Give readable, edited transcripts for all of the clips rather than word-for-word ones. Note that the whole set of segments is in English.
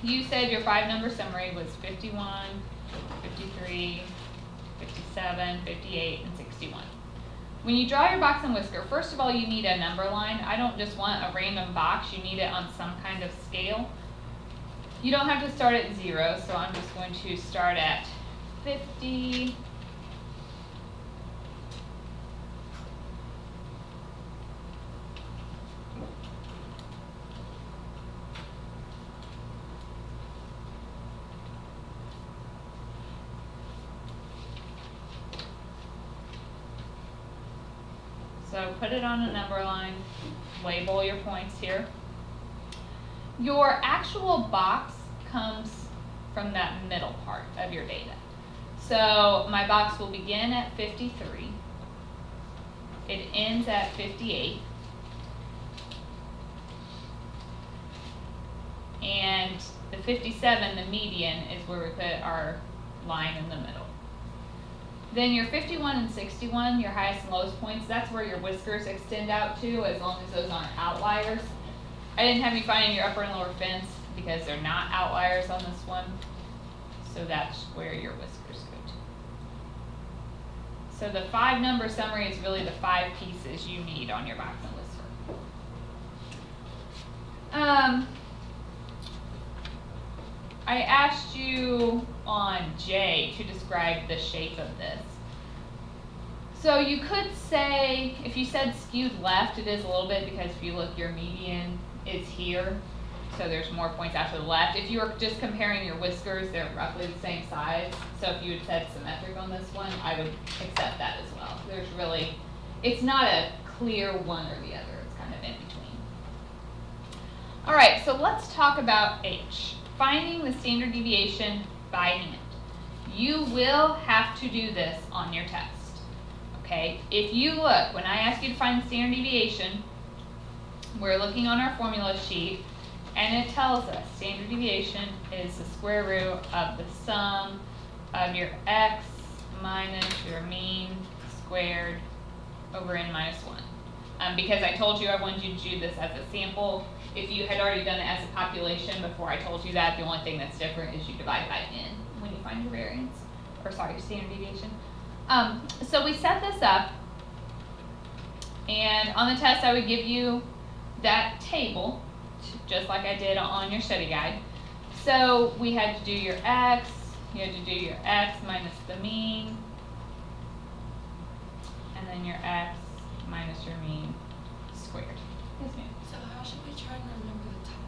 you said your 5-number summary was 51, 53, 57, 58, and 61. When you draw your box and whisker, first of all, you need a number line. I don't just want a random box. You need it on some kind of scale. You don't have to start at 0, so I'm just going to start at 50. So put it on a number line, label your points here. Your actual box comes from that middle part of your data. So my box will begin at 53. It ends at 58. And the 57, the median, is where we put our line in the middle. Then your 51 and 61, your highest and lowest points, that's where your whiskers extend out to, as long as those aren't outliers. I didn't have you find your upper and lower fence because they're not outliers on this one. So that's where your whiskers go to. So the 5-number summary is really the 5 pieces you need on your box and whisker. I asked you on J to describe the shape of this. So you could say, if you said skewed left, it is a little bit, because if you look, your median is here. So there's more points out to the left. If you were just comparing your whiskers, they're roughly the same size. So if you had said symmetric on this one, I would accept that as well. There's really, it's not a clear one or the other. It's kind of in between. All right, so let's talk about H. Finding the standard deviation by hand. You will have to do this on your test. Okay, if you look, when I ask you to find the standard deviation, we're looking on our formula sheet, and it tells us standard deviation is the square root of the sum of your x minus your mean squared over n minus 1. Because I told you I wanted you to do this as a sample. If you had already done it as a population before I told you that, the only thing that's different is you divide by n when you find your variance, or sorry, your standard deviation. So we set this up, and on the test I would give you that table, just like I did on your study guide. So we had to do your x, you had to do your x minus the mean, and then your x minus your mean squared. Yes, ma'am. So how should we try and remember the top?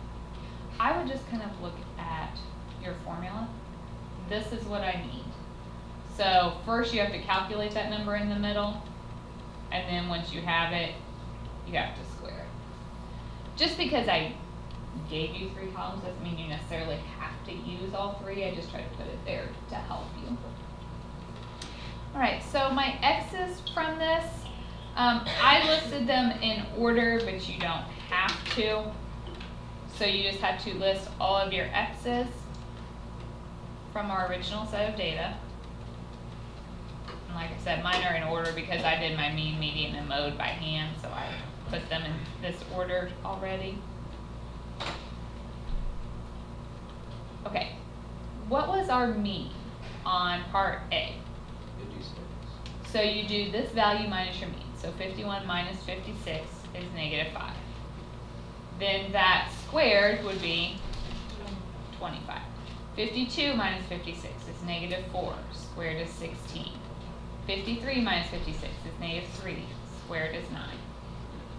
I would just kind of look at your formula. This is what I need. So first you have to calculate that number in the middle, and then once you have it, you have to square it. Just because I gave you 3 columns doesn't mean you necessarily have to use all 3. I just try to put it there to help you. All right, so my x's from this, I listed them in order, but you don't have to. So you just have to list all of your x's from our original set of data. And like I said, mine are in order because I did my mean, median, and mode by hand, so I put them in this order already. Okay, what was our mean on part A? 56. So you do this value minus your mean. So 51 minus 56 is -5. Then that squared would be 25. 52 minus 56 is -4. Squared is 16. 53 minus 56 is -3. Squared is 9.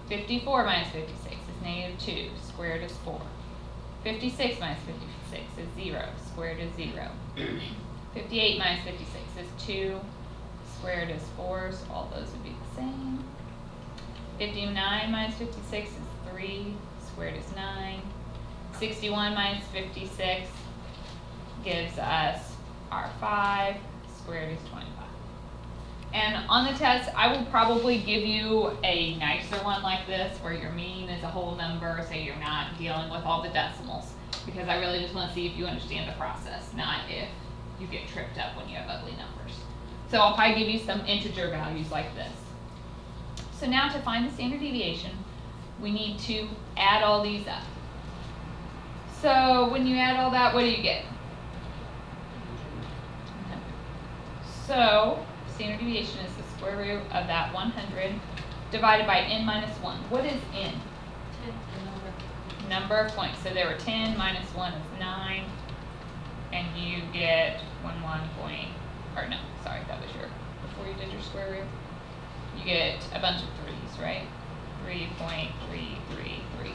54 minus 56 is -2. Squared is 4. 56 minus 56 is 0. Squared is 0. 58 minus 56 is 2. Squared is 4, so all those would be the same. 59 minus 56 is 3. Squared is 9. 61 minus 56 gives us our 5. Squared is 25. And on the test, I will probably give you a nicer one like this, where your mean is a whole number, so you're not dealing with all the decimals. Because I really just want to see if you understand the process, not if you get tripped up when you have ugly numbers. So I'll probably give you some integer values like this. So now to find the standard deviation, we need to add all these up. So when you add all that, what do you get? So standard deviation is the square root of that 100 divided by n minus 1. What is n? 10. Number of points. So there were 10 minus 1 is 9. And you get 1 point, or no, sorry, that was your, before you did your square root. You get a bunch of 3's, right? 3.333.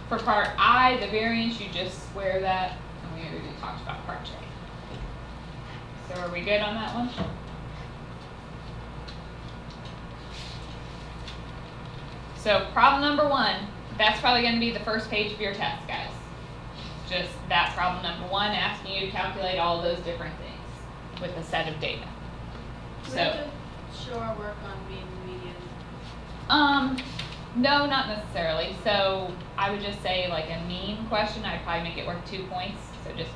For part I, the variance, you just square that, and we already talked about part J. So are we good on that one? So problem number 1, that's probably going to be the first page of your test, guys. Just that problem number 1, asking you to calculate all of those different things with a set of data. We have to show our work on mean and median. No, not necessarily. So I would just say like a mean question, I'd probably make it worth 2 points. So just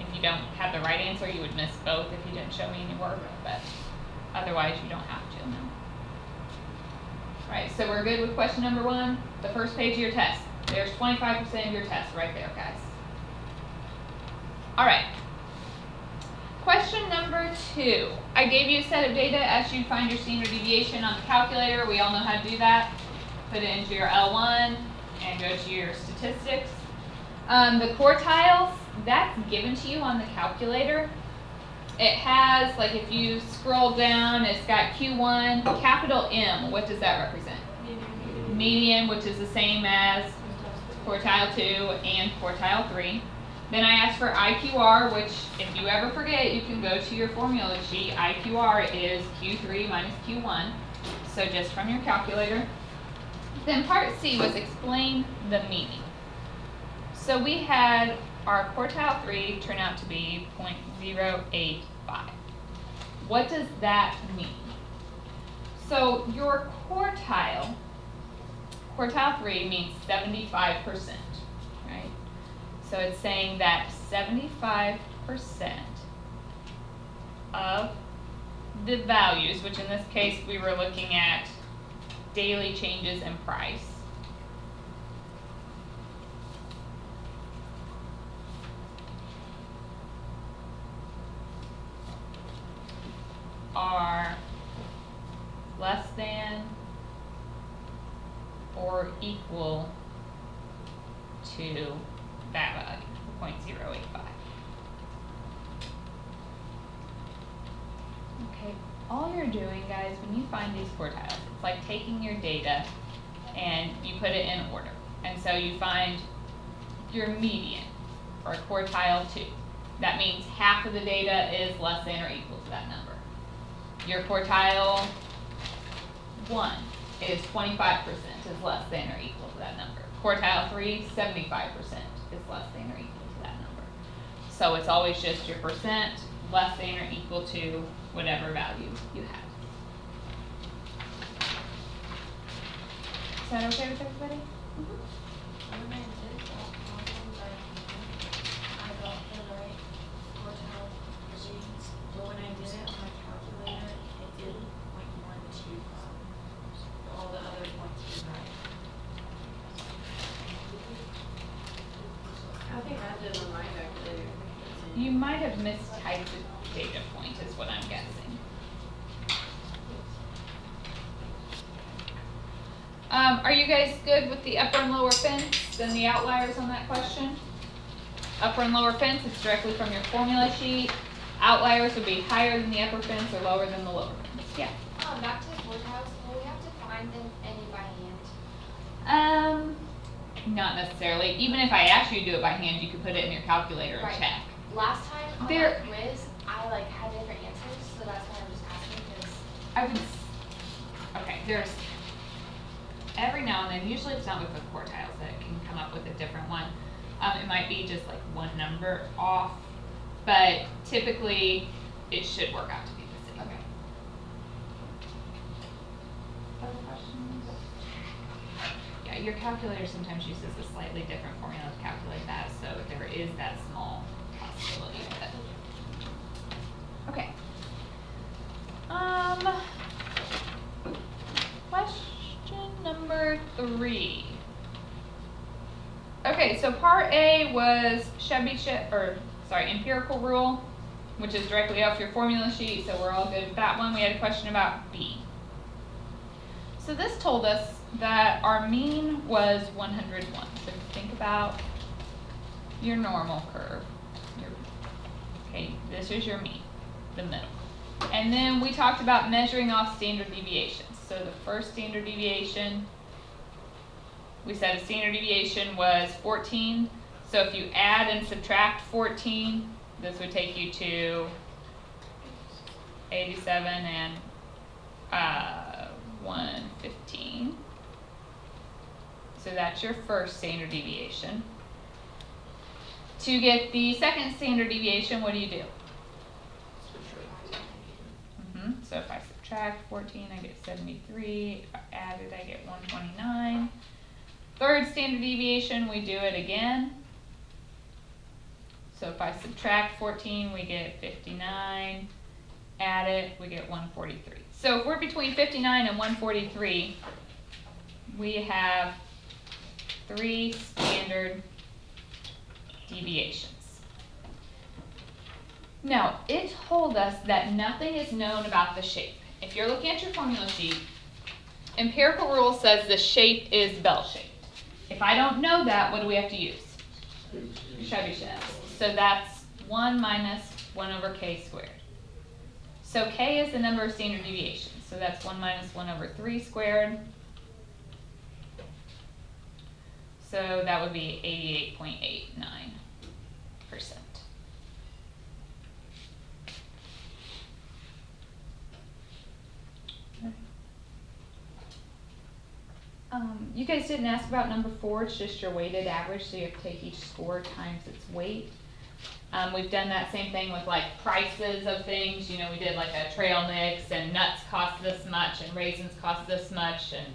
if you don't have the right answer, you would miss both if you didn't show me any work, but otherwise you don't have to. No. Alright, so we're good with question number 1, the first page of your test. There's 25% of your test right there, guys. Alright. Question number 2. I gave you a set of data, asked you to find your standard deviation on the calculator. We all know how to do that. Put it into your L1 and go to your statistics. The quartiles, that's given to you on the calculator. It has, like if you scroll down, it's got Q1, capital M. What does that represent? Median, which is the same as quartile 2 and quartile 3. Then I asked for IQR, which if you ever forget, you can go to your formula sheet. IQR is Q3 minus Q1. So just from your calculator. Then part C was explain the meaning. So we had our quartile 3 turn out to be 0.085. What does that mean? So your quartile 3 means 75%, right? So it's saying that 75% of the values, which in this case we were looking at daily changes in price, are less than or equal to that value, 0.085. Okay, all you're doing, guys, when you find these quartiles, it's like taking your data and you put it in order. And so you find your median, or quartile 2. That means half of the data is less than or equal to that number. Your quartile 1 is 25% is less than or equal to that number. Quartile 3, 75% is less than or equal to that number. So it's always just your percent less than or equal to whatever value you have. Is that okay with everybody? When I did that problem by hand, I got the right quartile regimes, but when I did it on my calculator, it did 0.125. All the other points were right. I think I did on my calculator. You might have mistyped the data point is what I'm guessing. Are you guys good with the upper and lower fence and the outliers on that question? Upper and lower fence, it's directly from your formula sheet. Outliers would be higher than the upper fence or lower than the lower fence. Yeah. Back to the quartiles, will we have to find them any by hand? Not necessarily. Even if I asked you to do it by hand, you could put it in your calculator and check. Last time on There- that quiz, I had different answers, so that's why I'm just asking because I would. Okay, there's every now and then. Usually, it's not with the quartiles that it can come up with a different one. It might be just like one number off, but typically, it should work out to be the same. okay. Other questions? Yeah, your calculator sometimes uses a slightly different formula to calculate that, so there is that small possibility of it. Okay. Question number 3. Okay, so part A was empirical rule, which is directly off your formula sheet, so we're all good with that one. We had a question about B. So this told us that our mean was 101. So think about your normal curve. Okay, this is your mean, the middle. And then we talked about measuring off standard deviations. So the first standard deviation, we said a standard deviation was 14. So if you add and subtract 14, this would take you to 87 and 115. So that's your first standard deviation. To get the second standard deviation, what do you do? So if I subtract 14, I get 73. If I add it, I get 129. Third standard deviation, we do it again. So if I subtract 14, we get 59. Add it, we get 143. So if we're between 59 and 143, we have 3 standard deviations. Now, it told us that nothing is known about the shape. If you're looking at your formula sheet, empirical rule says the shape is bell-shaped. If I don't know that, what do we have to use? Trebuchet. So that's 1 minus 1 over k squared. So k is the number of standard deviations. So that's 1 minus 1 over 3 squared. So that would be 88.89%. You guys didn't ask about number 4. It's just your weighted average, so you have to take each score times its weight. We've done that same thing with like prices of things. You know, we did like a trail mix, and nuts cost this much, and raisins cost this much, and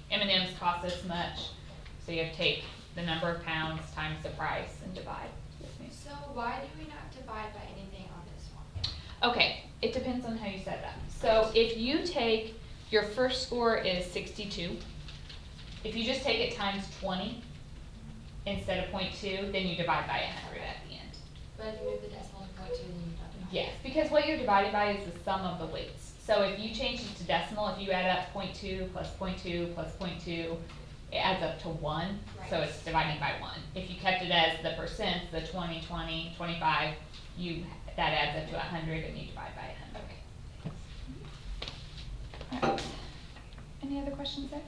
M&Ms cost this much. So you have to take the number of pounds times the price and divide. So why do we not divide by anything on this one? Okay, it depends on how you set it up. So if you take, your first score is 62. If you just take it times 20 instead of 0.2, then you divide by 100 at the end. But if you move the decimal to 0.2, then you divide by. Yes, because what you're dividing by is the sum of the weights. So if you change it to decimal, if you add up 0.2 plus 0.2 plus 0.2, it adds up to 1, right. So it's dividing by 1. If you kept it as the percents, the 20, 20, 25, that adds up to 100 and you divide by 100. Okay. All right. Any other questions there?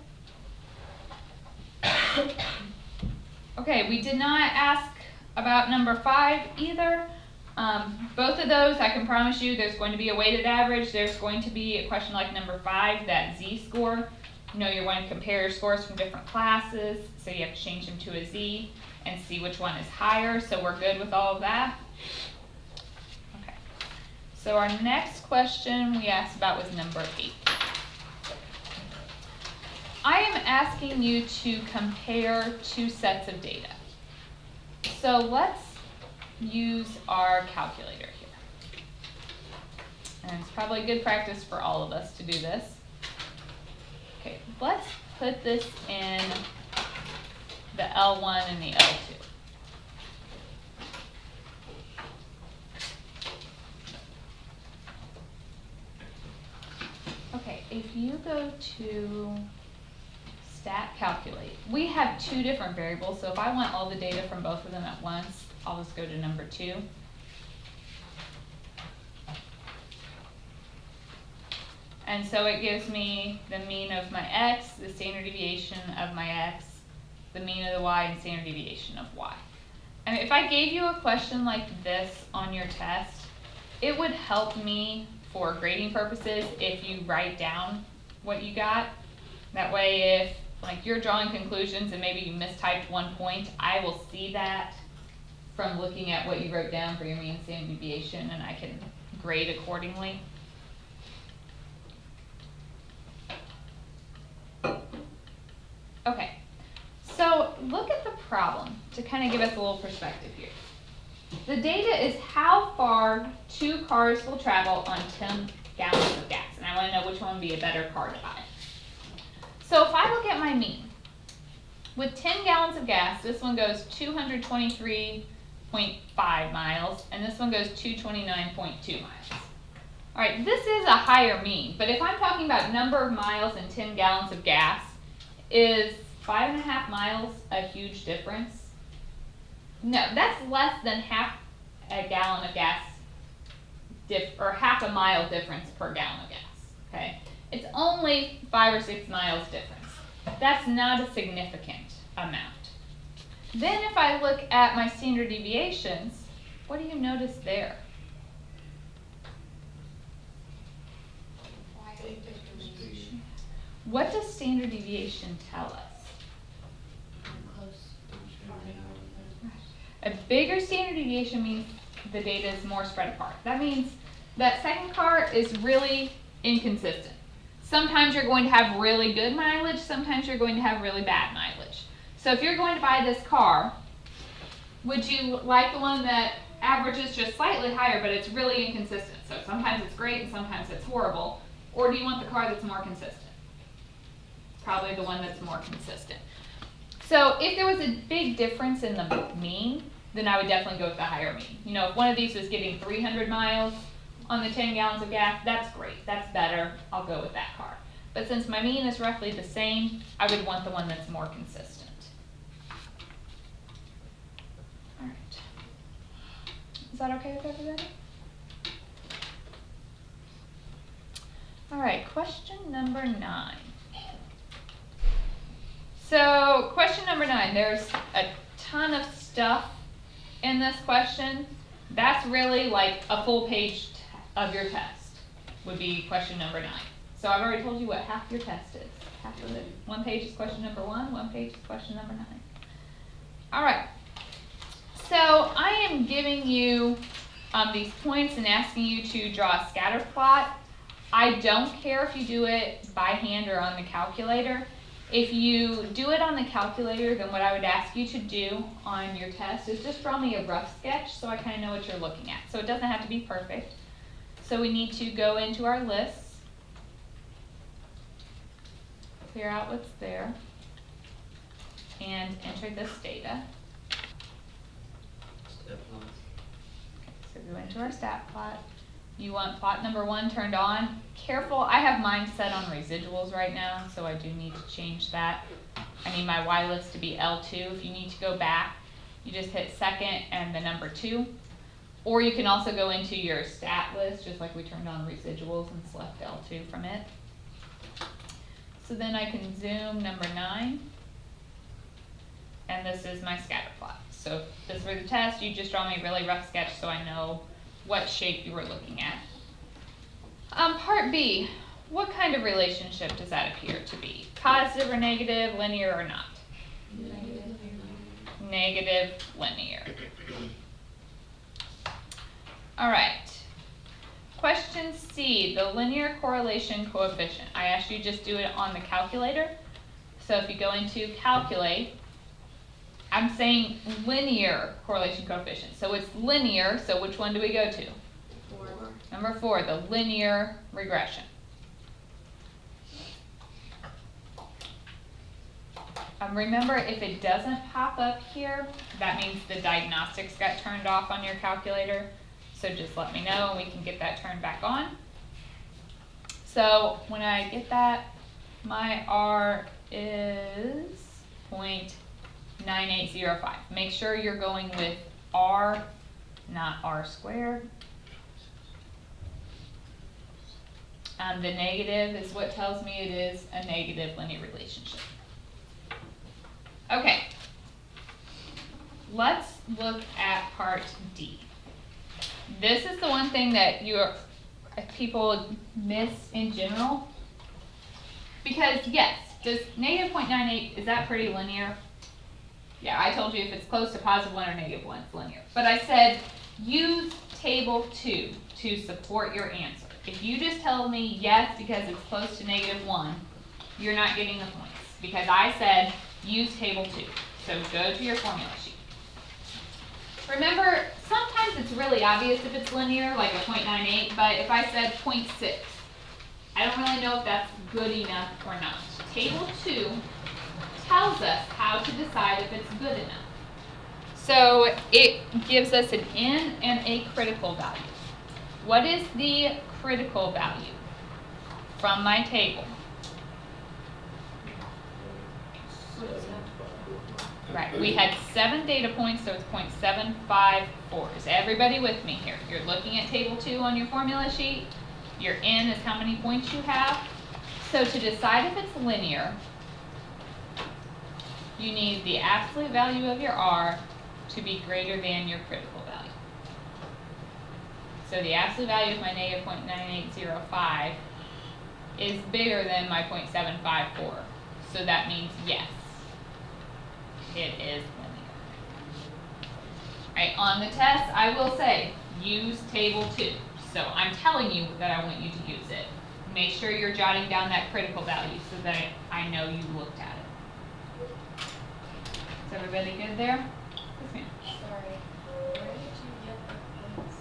Okay, we did not ask about number 5 either. Both of those, I can promise you, there's going to be a weighted average. There's going to be a question like number 5, that z-score. You know, you're going to compare your scores from different classes, so you have to change them to a z and see which one is higher. So we're good with all of that. Okay. So our next question we asked about was number 8. I am asking you to compare 2 sets of data. So let's use our calculator here. And it's probably good practice for all of us to do this. Okay, let's put this in the L1 and the L2. Okay, if you go to stat calculate, we have 2 different variables, so if I want all the data from both of them at once, I'll just go to number 2. And so it gives me the mean of my x, the standard deviation of my x, the mean of the y, and standard deviation of y. And if I gave you a question like this on your test, it would help me for grading purposes if you write down what you got. That way if like you're drawing conclusions and maybe you mistyped 1 point, I will see that from looking at what you wrote down for your mean and standard deviation, and I can grade accordingly. Okay, so look at the problem to kind of give us a little perspective here. The data is how far 2 cars will travel on 10 gallons of gas, and I want to know which one would be a better car to buy. So if I look at my my mean. With 10 gallons of gas, this one goes 223.5 miles, and this one goes 229.2 miles. All right, this is a higher mean, but if I'm talking about number of miles and 10 gallons of gas, is 5.5 miles a huge difference? No, that's less than half a gallon of gas, or half a mile difference per gallon of gas, okay? It's only 5 or 6 miles difference. That's not a significant amount. Then if I look at my standard deviations, what do you notice there? What does standard deviation tell us? A bigger standard deviation means the data is more spread apart. That means that second car is really inconsistent. Sometimes you're going to have really good mileage, sometimes you're going to have really bad mileage. So if you're going to buy this car, would you like the one that averages just slightly higher but it's really inconsistent? So sometimes it's great and sometimes it's horrible. Or do you want the car that's more consistent? Probably the one that's more consistent. So if there was a big difference in the mean, then I would definitely go with the higher mean. You know, if one of these was getting 300 miles on the 10 gallons of gas, that's great, that's better, I'll go with that car. But since my mean is roughly the same, I would want the one that's more consistent. All right. Is that okay with everybody? All right, question number 9. So question number 9, there's a ton of stuff in this question. That's really like a full page of your test would be question number 9. So I've already told you what half your test is. Half of it. One page is question number 1, one page is question number 9. All right. So I am giving you these points and asking you to draw a scatter plot. I don't care if you do it by hand or on the calculator. If you do it on the calculator, then what I would ask you to do on your test is just draw me a rough sketch so I kind of know what you're looking at. So it doesn't have to be perfect. So we need to go into our lists, clear out what's there, and enter this data. Step plots. So go into our stat plot. You want plot number 1 turned on. Careful, I have mine set on residuals right now, so I do need to change that. I need my Y list to be L2. If you need to go back, you just hit second and the number 2. Or you can also go into your stat list, just like we turned on residuals and select L2 from it. So then I can zoom number 9. And this is my scatter plot. So if this were the test, you just draw me a really rough sketch so I know what shape you were looking at. Part B, what kind of relationship does that appear to be? Positive or negative, linear or not? Negative. Negative, linear. All right. Question C, the linear correlation coefficient. I asked you just do it on the calculator. So if you go into calculate, I'm saying linear correlation coefficient. So it's linear, so which one do we go to? 4. Number 4, the linear regression. Remember, if it doesn't pop up here, that means the diagnostics got turned off on your calculator. So just let me know and we can get that turned back on. So when I get that, my R is 0.9805. Make sure you're going with R, not R squared. The negative is what tells me it is a negative linear relationship. Okay, let's look at part D. This is the one thing that people miss in general. Because yes, does negative 0.98, is that pretty linear? Yeah, I told you if it's close to positive 1 or negative 1, it's linear. But I said use table 2 to support your answer. If you just tell me yes because it's close to negative 1, you're not getting the points. Because I said use table 2. So go to your formula sheet. Remember, sometimes it's really obvious if it's linear, like a 0.98, but if I said 0.6, I don't really know if that's good enough or not. Table 2 tells us how to decide if it's good enough. So it gives us an in and a critical value. What is the critical value from my table? Right, we had 7 data points, so it's 0.754. Is everybody with me here? You're looking at table 2 on your formula sheet. Your n is how many points you have. So to decide if it's linear, you need the absolute value of your r to be greater than your critical value. So the absolute value of my negative 0.9805 is bigger than my 0.754. So that means yes, it is linear. Right, on the test, I will say, use table 2. So I'm telling you that I want you to use it. Make sure you're jotting down that critical value so that I know you looked at it. Is everybody good there? Yes, ma'am. Sorry, where did you get the points?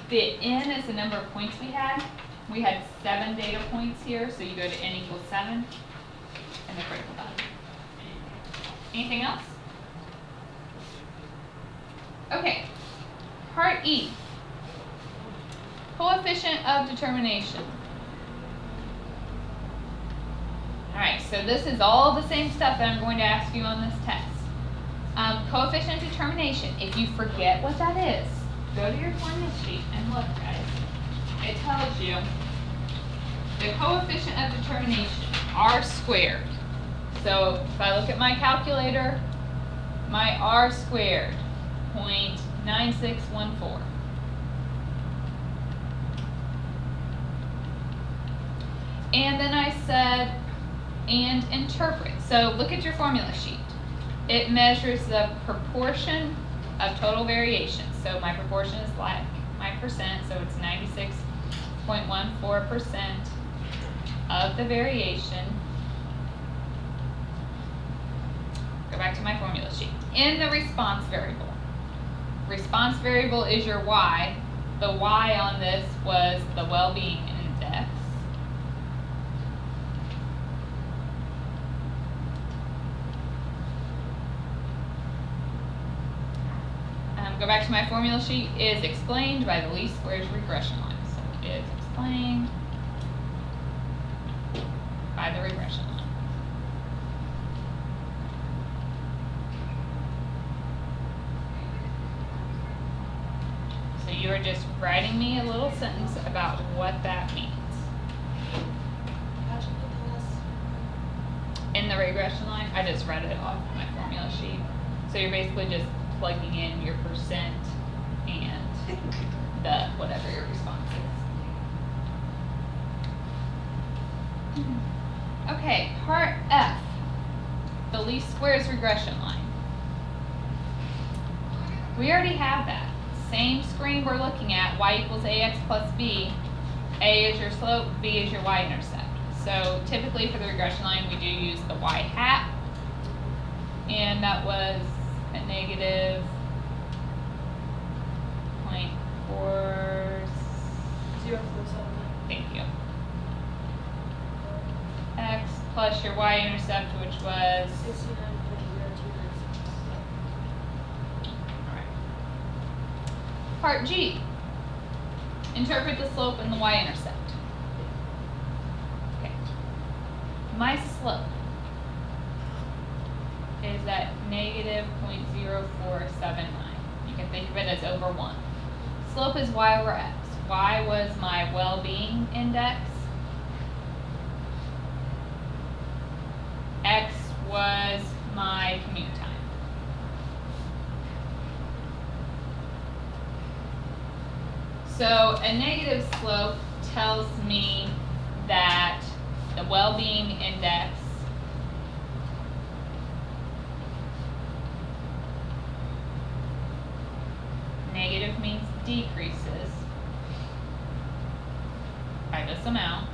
The n is the number of points we had. We had 7 data points here, so you go to n equals 7 and the critical value. Anything else? Okay, part E. Coefficient of determination. Alright, so this is all the same stuff that I'm going to ask you on this test. Coefficient of determination, if you forget what that is, go to your formula sheet and look, guys. It tells you the coefficient of determination, r squared. So if I look at my calculator, my r squared, 0.9614. And then I said, and interpret. So look at your formula sheet. It measures the proportion of total variation. So my proportion is like my percent, so it's 96.14% of the variation. Go back to my formula sheet. In the response variable. Response variable is your y. The y on this was the well-being index. Go back to my formula sheet, is explained by the least squares regression line. So is explained by the regression line. So you are just writing me a little sentence about what that means. How'd you put the last? In the regression line, I just read it off my formula sheet. So you're basically just plugging in your percent and the whatever your response is. Okay, part F, the least squares regression line. We already have that. Same screen we're looking at, y equals ax plus b. A is your slope, b is your y-intercept. So typically for the regression line, we do use the y-hat, and that was a negative 0.4. Thank you. X plus your y-intercept, which was. Alright. Part G. Interpret the slope and the y-intercept. Okay. My slope is at negative 0.0479. You can think of it as over 1. Slope is y over x. Y was my well-being index. X was my commute time. So a negative slope tells me that the well-being index negative means decreases by this amount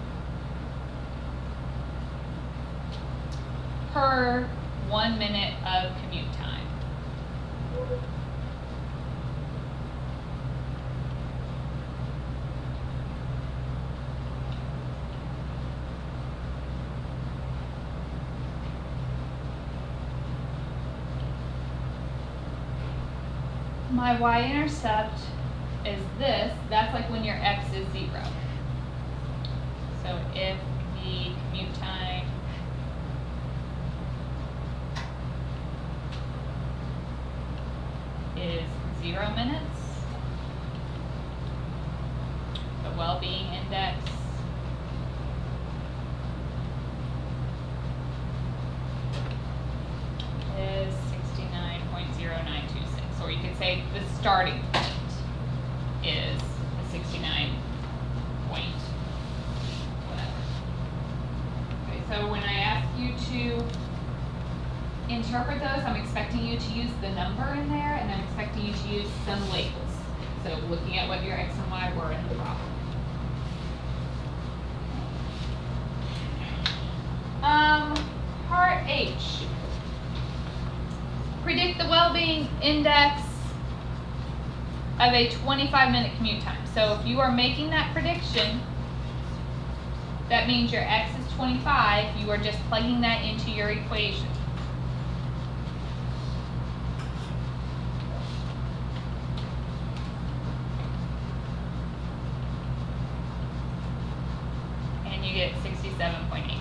per 1 minute of commute time. my y-intercept is this, that's like when your x is 0. So if the commute time is 0 minutes, the well-being index is 69.0926, or you could say the starting point is the 69 point whatever. Okay, so when I ask you to interpret those, I'm expecting you to use the number in there, and I'm expecting you to use some labels. So looking at what your x and y were in the problem. Part H. Predict the well-being index of a 25-minute commute time. So if you are making that prediction, that means your x is 25. You are just plugging that into your equation. And you get 67.8.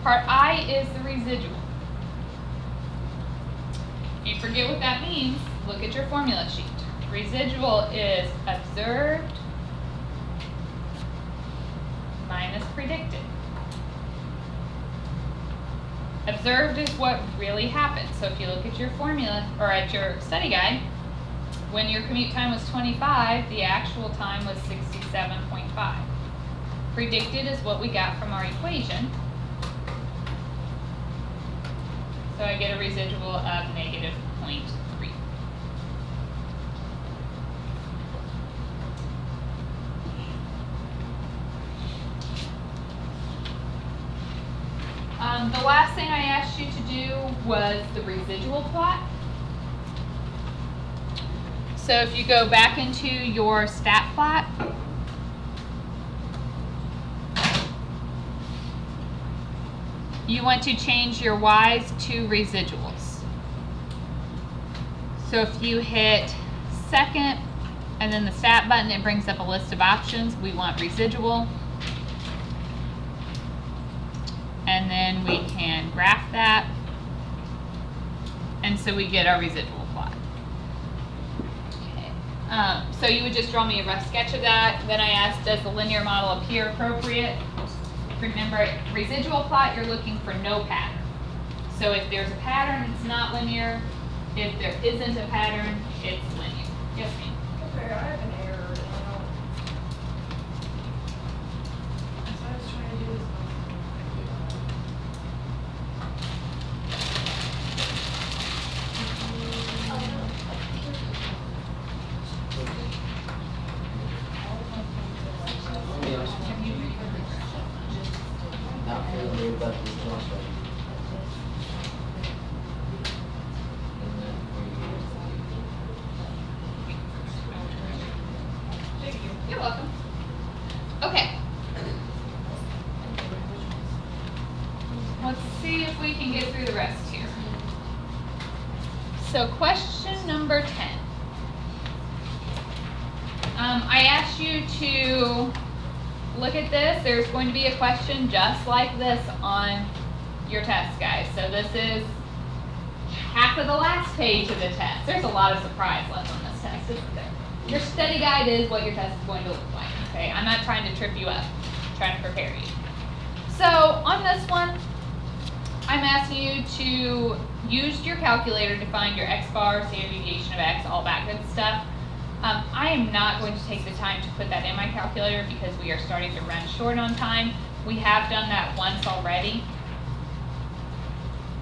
Part I is the residual. If you forget what that means, look at your formula sheet. Residual is observed minus predicted. Observed is what really happened. So if you look at your formula, or at your study guide, when your commute time was 25, the actual time was 67.5. Predicted is what we got from our equation. So I get a residual of -0.3. The last thing I asked you to do was the residual plot. So if you go back into your stat plot, you want to change your y's to residuals. So if you hit second and then the stat button, it brings up a list of options. We want residual. And then we can graph that. And so we get our residual plot. Okay. So you would just draw me a rough sketch of that. Then I asked, does the linear model appear appropriate? Remember, residual plot, you're looking for no pattern. So if there's a pattern, it's not linear. If there isn't a pattern, it's linear. Yes, ma'am? Okay, I have an error. So I was trying to do this. You're welcome. Okay. Let's see if we can get through the rest here. So question number 10. I asked you to look at this. There's going to be a question just like this on your test, guys. So this is half of the last page of the test. There's a lot of surprise left on this test, isn't there? Your study guide is what your test is going to look like, okay? I'm not trying to trip you up. I'm trying to prepare you. So on this one, I'm asking you to use your calculator to find your x bar, standard deviation of x, all that good stuff. I am not going to take the time to put that in my calculator because we are starting to run short on time. We have done that once already.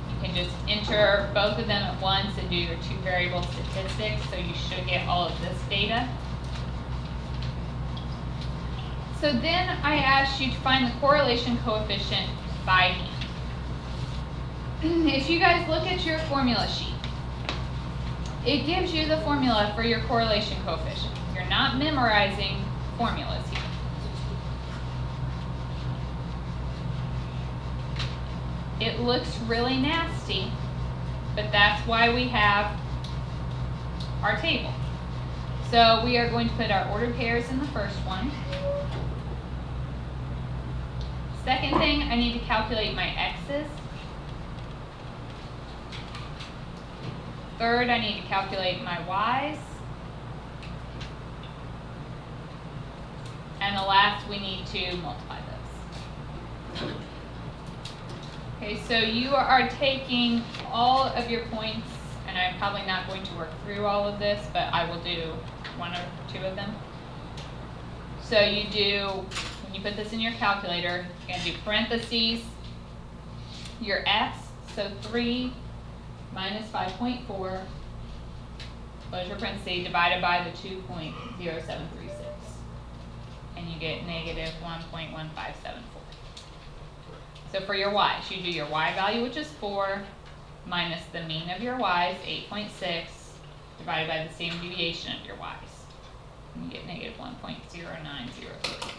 You can just enter both of them at once and do your two variable statistics, so you should get all of this data. So then I asked you to find the correlation coefficient by hand. If you guys look at your formula sheet, it gives you the formula for your correlation coefficient. You're not memorizing formulas here. It looks really nasty, but that's why we have our table. So we are going to put our ordered pairs in the first one. Second thing, I need to calculate my x's. Third, I need to calculate my y's. And the last, we need to multiply those. Okay, so you are taking all of your points, and I'm probably not going to work through all of this, but I will do one or two of them. So you do, when you put this in your calculator, you're going to do parentheses, your x, so 3 minus 5.4, close your parentheses, divided by the 2.0736. And you get negative 1.1574. So for your y's, you do your y value, which is 4, minus the mean of your y's, 8.6, divided by the standard deviation of your y's. And you get negative 1.0903.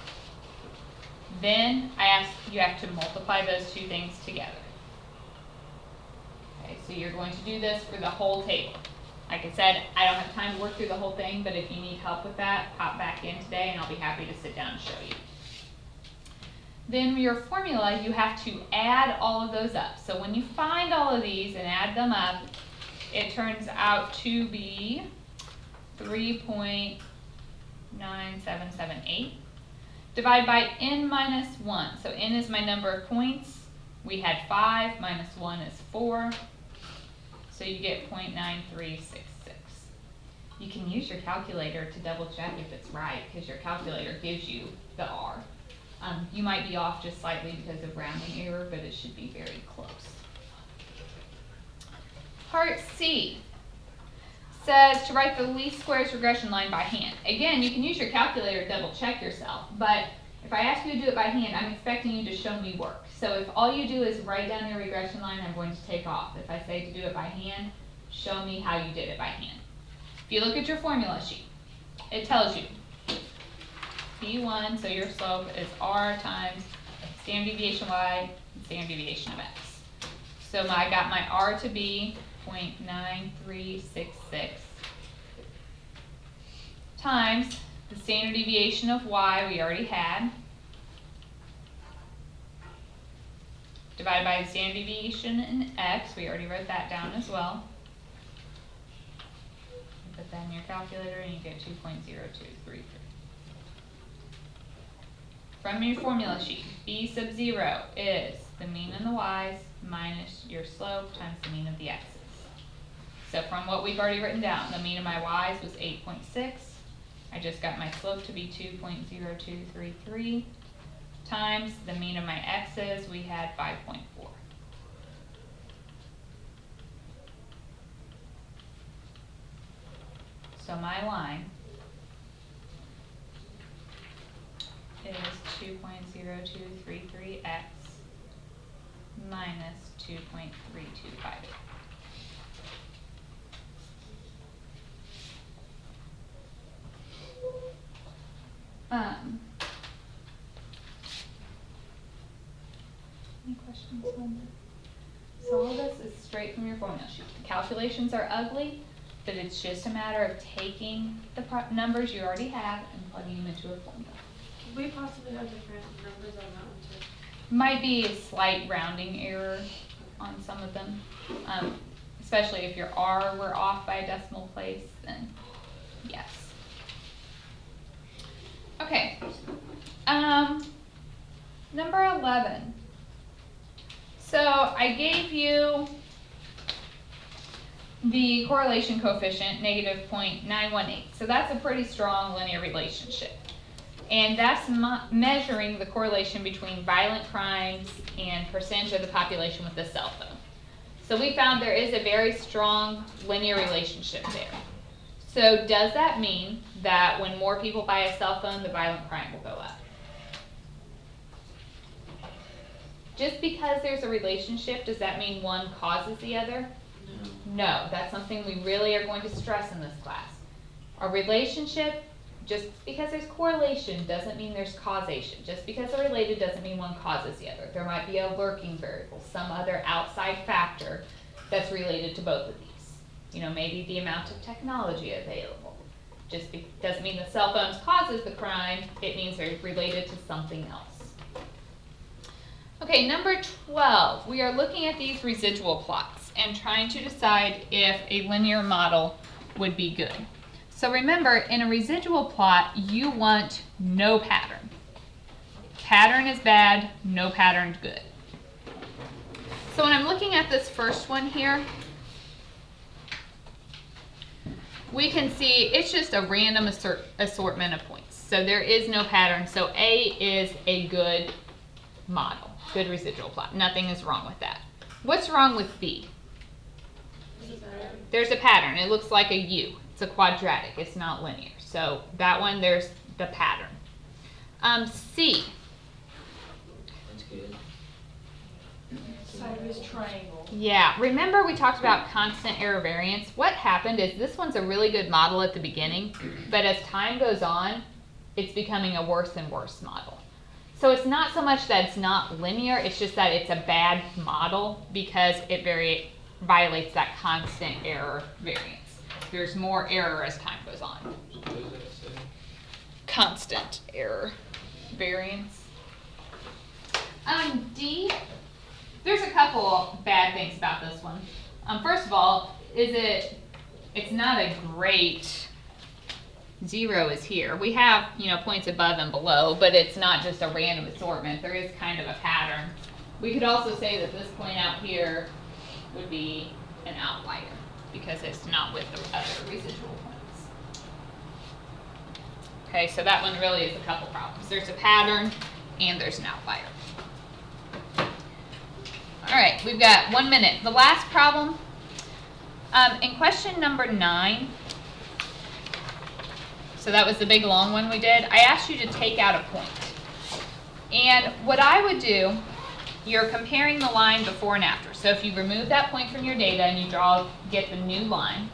Then you have to multiply those two things together. Okay, so you're going to do this for the whole table. Like I said, I don't have time to work through the whole thing, but if you need help with that, pop back in today and I'll be happy to sit down and show you. Then your formula, you have to add all of those up. So when you find all of these and add them up, it turns out to be 3.9778 divided by n minus 1. So n is my number of points. We had 5, minus 1 is 4. So you get 0.9366. You can use your calculator to double check if it's right, because your calculator gives you the R. You might be off just slightly because of rounding error, but it should be very close. Part C says to write the least squares regression line by hand. Again, you can use your calculator to double check yourself, but if I ask you to do it by hand, I'm expecting you to show me work. So if all you do is write down your regression line, I'm going to take off. If I say to do it by hand, show me how you did it by hand. If you look at your formula sheet, it tells you B1, so your slope is R times standard deviation Y and standard deviation of X. So I got my R to be 0.9366 times the standard deviation of Y we already had, divided by the standard deviation in X, we already wrote that down as well. You put that in your calculator and you get 2.0233. From your formula sheet, B sub 0 is the mean of the y's minus your slope times the mean of the x's. So from what we've already written down, the mean of my y's was 8.6. I just got my slope to be 2.0233 times the mean of my x's, we had 5.4. So my line is 2.0233x minus 2.325. Any questions on that? So all this is straight from your formula sheet. The calculations are ugly, but it's just a matter of taking the numbers you already have and plugging them into a formula. Could we possibly have different numbers on that one too? Might be a slight rounding error on some of them, especially if your R were off by a decimal place, then yes. Okay, number 11. So I gave you the correlation coefficient, negative 0.918. So that's a pretty strong linear relationship. And that's measuring the correlation between violent crimes and percentage of the population with a cell phone. So we found there is a very strong linear relationship there. So does that mean that when more people buy a cell phone, the violent crime will go up? Just because there's a relationship, does that mean one causes the other? No, that's something we really are going to stress in this class. A relationship, just because there's correlation doesn't mean there's causation. Just because they're related doesn't mean one causes the other. There might be a lurking variable, some other outside factor that's related to both of these. maybe the amount of technology available. Doesn't mean the cell phones causes the crime, it means they're related to something else. Okay, number 12, we are looking at these residual plots and trying to decide if a linear model would be good. So remember, in a residual plot, you want no pattern. Pattern is bad, no pattern good. So when I'm looking at this first one here, we can see it's just a random assortment of points. So there is no pattern. So A is a good model, good residual plot. Nothing is wrong with that. What's wrong with B? There's a pattern. It looks like a U. It's a quadratic. It's not linear. So that one, there's the pattern. C. That's good. Sideways triangle. Yeah, remember we talked about constant error variance? What happened is this one's a really good model at the beginning, but as time goes on, it's becoming a worse and worse model. So it's not so much that it's not linear, it's just that it's a bad model because it violates that constant error variance. There's more error as time goes on. What does that say? Constant error variance. D. There's a couple bad things about this one. First of all, it's not a great, 0 is here. We have, points above and below, but it's not just a random assortment. There is kind of a pattern. We could also say that this point out here would be an outlier because it's not with the other residual points. Okay, so that one really is a couple problems. There's a pattern and there's an outlier. All right, we've got 1 minute. The last problem, in question number 9, so that was the big long one we did, I asked you to take out a point. And what I would do, you're comparing the line before and after. So if you remove that point from your data and you get the new line,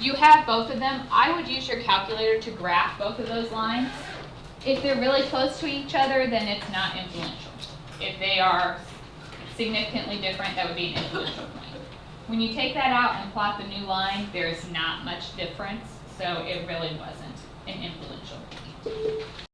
you have both of them. I would use your calculator to graph both of those lines. If they're really close to each other, then it's not influential. If they are significantly different, that would be an influential point. When you take that out and plot the new line, there's not much difference, so it really wasn't an influential point.